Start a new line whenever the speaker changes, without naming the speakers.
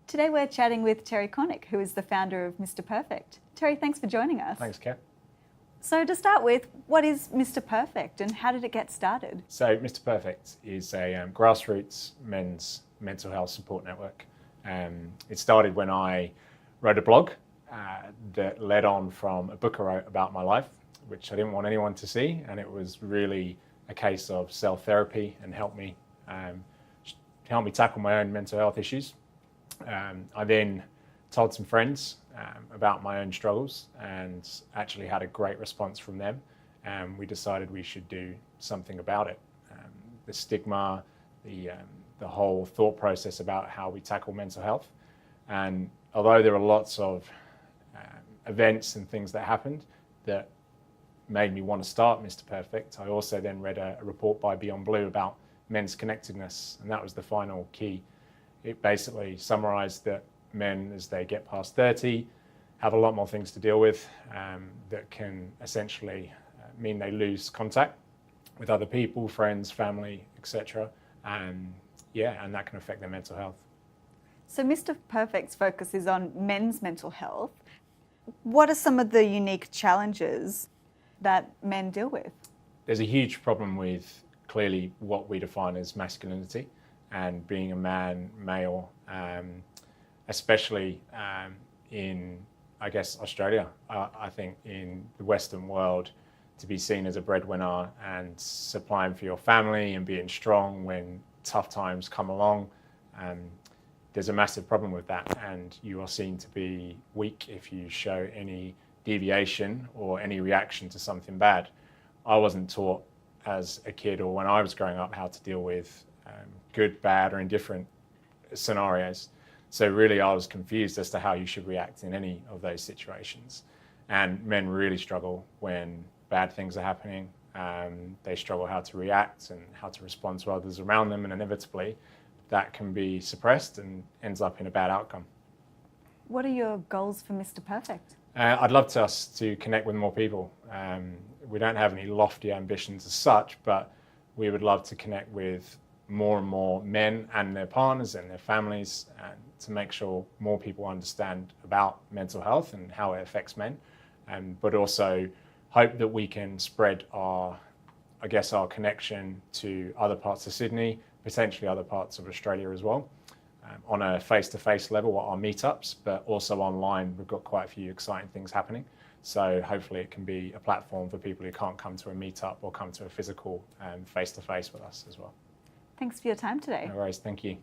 Today we're chatting with Terry Cornick, who is the founder of Mr. Perfect. Terry, thanks for joining us.
Thanks, Kat.
So to start with, what is Mr. Perfect and how did it get started?
So Mr. Perfect is a grassroots men's mental health support network. It started when I wrote a blog that led on from a book I wrote about my life, which I didn't want anyone to see, and it was really a case of self-therapy and help me tackle my own mental health issues. I then told some friends about my own struggles and actually had a great response from them, and we decided we should do something about it. The stigma, the whole thought process about how we tackle mental health. And although there are lots of events and things that happened that made me want to start Mr. Perfect, I also then read a report by Beyond Blue about men's connectedness, and that was the final key. It basically summarized that men, as they get past 30, have a lot more things to deal with that can essentially mean they lose contact with other people, friends, family, etc. And that can affect their mental health.
So Mr. Perfect's focus is on men's mental health. What are some of the unique challenges that men deal with?
There's a huge problem with clearly what we define as masculinity and being a man, male, especially in, I guess, Australia. I think in the Western world, to be seen as a breadwinner and supplying for your family and being strong when tough times come along, there's a massive problem with that, and you are seen to be weak if you show any deviation or any reaction to something bad. I wasn't taught as a kid or when I was growing up how to deal with good, bad, or indifferent scenarios. So really I was confused as to how you should react in any of those situations. And men really struggle when bad things are happening. They struggle how to react and how to respond to others around them, and inevitably that can be suppressed and ends up in a bad outcome.
What are your goals for Mr. Perfect?
I'd love us to connect with more people. We don't have any lofty ambitions as such, but we would love to connect with more and more men and their partners and their families, to make sure more people understand about mental health and how it affects men, but also hope that we can spread our connection to other parts of Sydney, potentially other parts of Australia as well, on a face-to-face level at our meetups, but also online. We've got quite a few exciting things happening. So hopefully it can be a platform for people who can't come to a meetup or come to a physical face-to-face with us as well.
Thanks for your time today.
No worries, thank you.